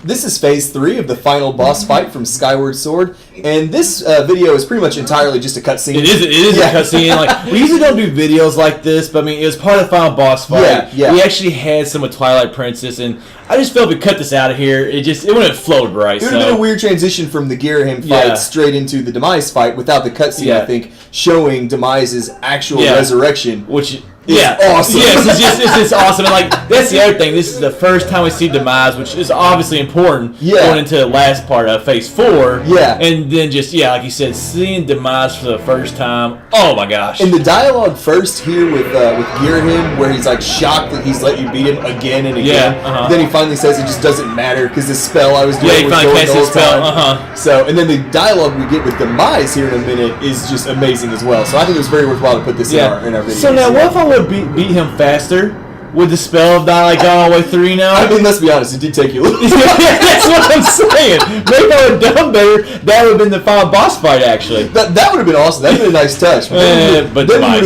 This is phase 3 of the final boss fight from Skyward Sword, and this video is pretty much entirely just a cutscene. It is a cutscene. Like, we usually don't do videos like this, but I mean, it was part of the final boss fight. Yeah. We actually had some with Twilight Princess, and I just felt if we cut this out of here, it wouldn't have flowed right. It would have been a weird transition from the Ghirahim fight straight into the Demise fight without the cutscene, I think, showing Demise's actual resurrection. Which... awesome. Yes, it's just awesome. And like, that's the other thing. This is the first time we see Demise, which is obviously important going into the last part of Phase 4. Yeah. And then just, like you said, seeing Demise for the first time. Oh my gosh. And the dialogue first here with Ghirahim, where he's like shocked that he's let you beat him again and again. Then he finally says it just doesn't matter because the spell I was doing was going the whole time. So, and then the dialogue we get with Demise here in a minute is just amazing as well. So I think it was very worthwhile to put this in our video. So now, what if I would beat him faster? Would the spell have gone all the way through, I mean, let's be honest, it did take you a little bit. That's what I'm saying. Maybe if I would have done better, that would have been the final boss fight, actually. That would have been awesome. That would have been a nice touch. But then we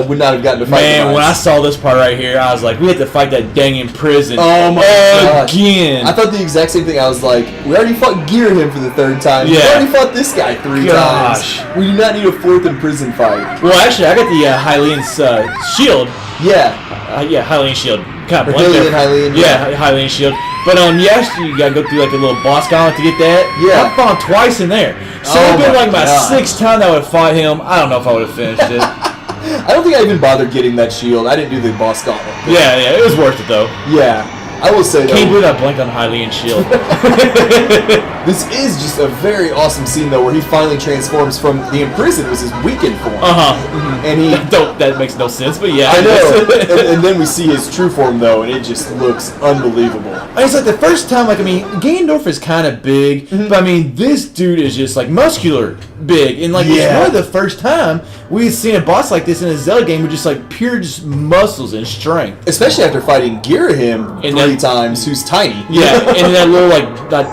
would not have gotten to fight Man, when I saw this part right here, I was like, we have to fight that dang in prison again. I thought the exact same thing. I was like, we already fought Ghirahim for the 3rd time. We already fought this guy 3 times. We do not need a 4th in prison fight. Well, actually, I got the Hylian's shield. Hylian shield. Kind of Hylian. Hylian shield. But you gotta go through like a little boss gauntlet to get that. I fought him twice in there. So it would have been like my 6th time that I would have fought him. I don't know if I would have finished it. I don't think I even bothered getting that shield. I didn't do the boss gauntlet. Yeah, it was worth it though. Yeah. I will say though. Can't believe I blanked on Hylian shield. This is just a very awesome scene though, where he finally transforms from the imprisoned, was his weakened form. And he that makes no sense, but yeah. I know. and then we see his true form though, and it just looks unbelievable. It's like the first time, like, I mean, Ganondorf is kind of big, but I mean, this dude is just like muscular big, and like it's really the first time we've seen a boss like this in a Zelda game with just like pure just muscles and strength. Especially after fighting Ghirahim 3 times, who's tiny. And that little like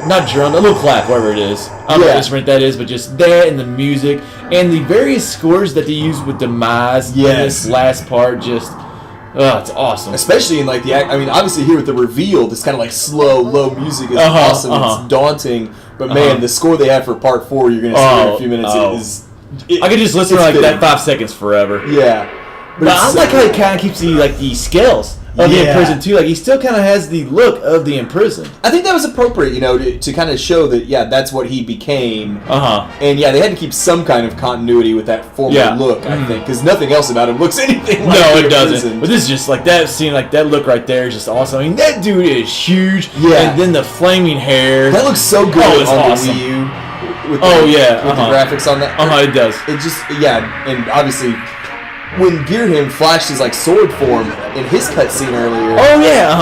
not drum, that little clap, whatever it is. I don't know what instrument that is, but just that and the music and the various scores that they use with Demise in this last part, just it's awesome. Especially in like obviously here with the reveal, this kind of like slow, low music is awesome. It's daunting, but man, the score they have for part 4, you're gonna see in a few minutes. I could just listen to like that 5 seconds forever. But I like how he kind of keeps the scales of the imprisoned too. Like he still kind of has the look of the imprisoned. I think that was appropriate, to kind of show that that's what he became. And they had to keep some kind of continuity with that former look. I think because nothing else about him looks anything like No, it doesn't. But this is just like that scene, like that look right there is just awesome. I mean, that dude is huge. And then the flaming hair. That looks so good on awesome. the Wii U. With the graphics on that. It does. It just and obviously when Ghirahim flashed his like sword form in his cutscene earlier.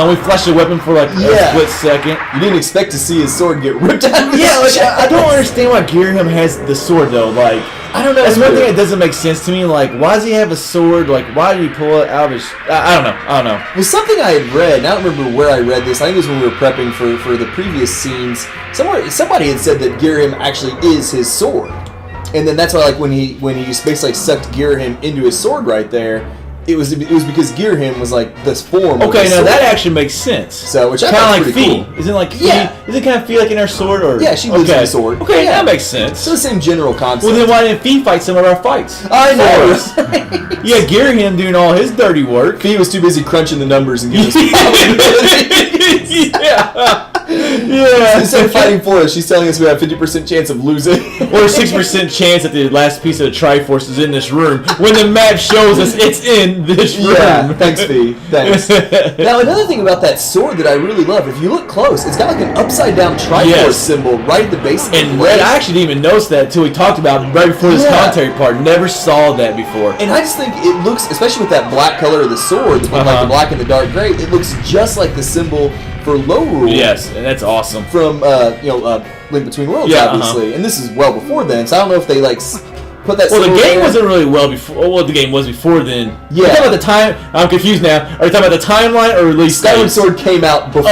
We flashed the weapon for like a split second. You didn't expect to see his sword get ripped out of his chest. I don't understand why Ghirahim has the sword though. Like, I don't know. That's one thing that doesn't make sense to me. Like, why does he have a sword? Like, why did he pull it out of his... I don't know. Well, something I had read, and I don't remember where I read this, I think it was when we were prepping for the previous scenes, somebody had said that Ghirahim actually is his sword. And then that's why, like, when he just basically sucked Ghirahim into his sword right there, it was because Ghirahim was like this form. Okay, now that actually makes sense. So, which I kind thought of like pretty Fee. Isn't like Fee? Is it kind of Fee like in her sword or? Yeah, she lives in the sword. Okay, that makes sense. So the same general concept. Well, then why didn't Fee fight some of our fights? I know. Ghirahim doing all his dirty work. Fee was too busy crunching the numbers and giving us probabilities. Instead of fighting for us, she's telling us we have 50% chance of losing. Or a 6% chance that the last piece of the Triforce is in this room. When the map shows us it's in this room. Yeah, thanks, Fee. Thanks. Now, another thing about that sword that I really love, if you look close, it's got like an upside-down Triforce symbol right at the base of the blade. I actually didn't even notice that until we talked about it right before this commentary part. Never saw that before. And I just think it looks, especially with that black color of the sword, with like the black and the dark gray, it looks just like the symbol for Lorule. Yes, and that's awesome. From Link Between Worlds, obviously, and this is well before then. So I don't know if they like put that. Well, the game wasn't really well before. Well, the game was before then. Yeah. Are you talking about the time? I'm confused now. Are you talking about the timeline or release? Skyward Sword came out before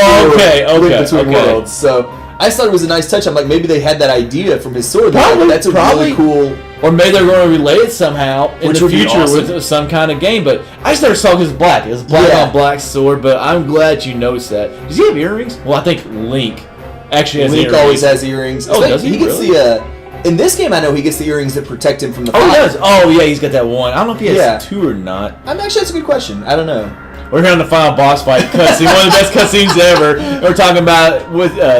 Link Between Worlds, so I just thought it was a nice touch. I'm like, maybe they had that idea from his sword. Probably, that's a really cool. Or maybe they're going to relate it somehow in the future awesome. with some kind of game. But I just never saw it was black. It was black on black sword. But I'm glad you noticed that. Does he have earrings? Well, I think Link Actually has Link earrings. always has earrings. Oh, does he? He gets really? In this game, I know he gets the earrings that protect him from the fire. Oh, he does. Oh, yeah, he's got that one. I don't know if he has two or not. Actually, that's a good question. I don't know. We're here on the final boss fight cutscene, one of the best cutscenes ever. We're talking about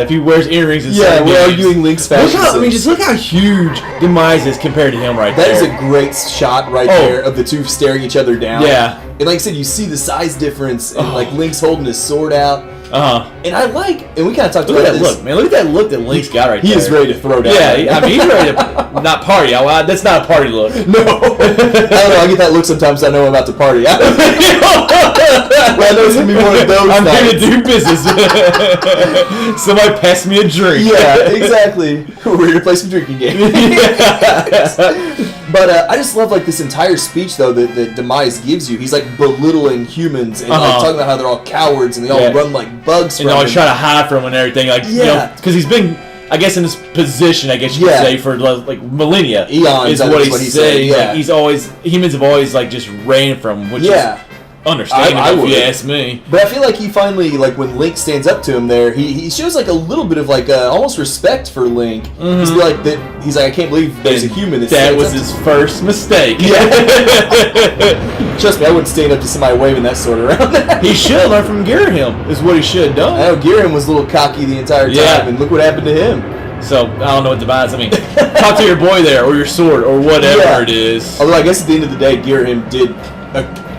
if he wears earrings. We're arguing Link's fashion. Just look how huge Demise is compared to him right there. That is a great shot there of the two staring each other down. Yeah. And like I said, you see the size difference, and like Link's holding his sword out. And and we kind of talked about this. Look, man, look at that look that Link's got right there. He is ready to throw down. Yeah, I mean, he's ready to not party. That's not a party look. No. I don't know, I get that look sometimes. I know I'm about to party. Well, I know it's going to be one of those I'm nights. here to do business. Somebody pass me a drink. Yeah, exactly. We're here to play some drinking games. But I just love like this entire speech though that Demise gives you. He's like belittling humans and like talking about how they're all cowards and they all run like bugs from him. And always try to hide from him and everything. Like, because he's been, I guess, in this position, I guess you could say, for like millennia. Eons is what he's saying. Like, humans have always like just ran from him, which is understandable if you ask me. But I feel like he finally, like when Link stands up to him there, he shows like a little bit of like almost respect for Link. Mm-hmm. He's like, I can't believe there's a human that was his first mistake. Yeah. Trust me, I wouldn't stand up to somebody waving that sword around. He should learn from Ghirahim, is what he should have done. I know, Ghirahim was a little cocky the entire time, and look what happened to him. So, I don't know what Demise, I mean, talk to your boy there, or your sword, or whatever it is. Although I guess at the end of the day, Ghirahim did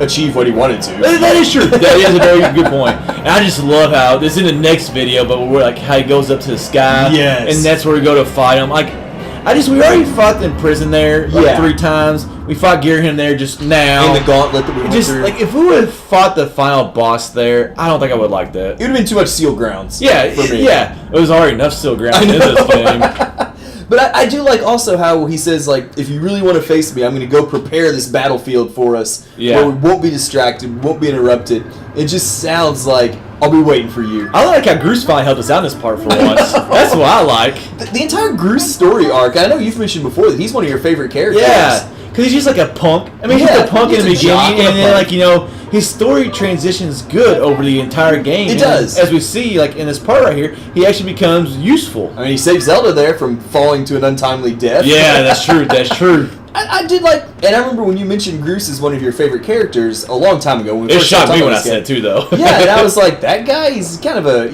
achieve what he wanted to. That is true. That is a very good point. And I just love how, this is in the next video, but we're like, how he goes up to the sky. Yes. And that's where we go to fight him. Like, we already fought in prison there 3 times. We fought Ghirahim there just now. In the gauntlet that we went through. Like, if we would have fought the final boss there, I don't think I would like that. It would have been too much seal grounds. Yeah, for me. Yeah. It was already enough seal grounds in this game. But I do like also how he says, like, if you really want to face me, I'm going to go prepare this battlefield for us where we won't be distracted, we won't be interrupted. It just sounds like I'll be waiting for you. I like how Groose finally helped us out in this part for once. That's what I like. The entire Groose story arc, I know you've mentioned before that he's one of your favorite characters. Yeah, because he's just like a punk. I mean, he's a punk in the beginning, and then, like, his story transitions good over the entire game. It does. As we see, like, in this part right here, he actually becomes useful. I mean, he saved Zelda there from falling to an untimely death. Yeah, that's true. That's true. I did like, and I remember when you mentioned Groose as one of your favorite characters a long time ago. When we it shocked me when I said it too, though. Yeah, and I was like, that guy, he's kind of a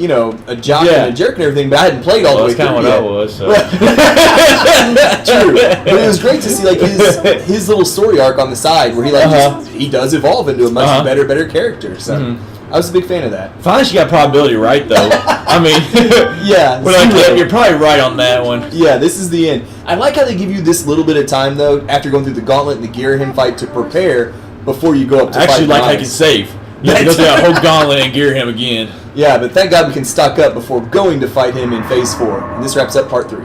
a jock and a jerk and everything, but I hadn't played all the way through. That's kind of what I was. So. True, but it was great to see like his little story arc on the side where he he does evolve into a much better character. So. I was a big fan of that. Finally, she got probability right, though. I mean, you're probably right on that one. Yeah, this is the end. I like how they give you this little bit of time, though, after going through the gauntlet and the Ghirahim fight to prepare before you go up to fight. I actually like how you can save. You have to go through that whole gauntlet and Ghirahim again. Yeah, but thank God we can stock up before going to fight him in Phase 4. And this wraps up Part 3.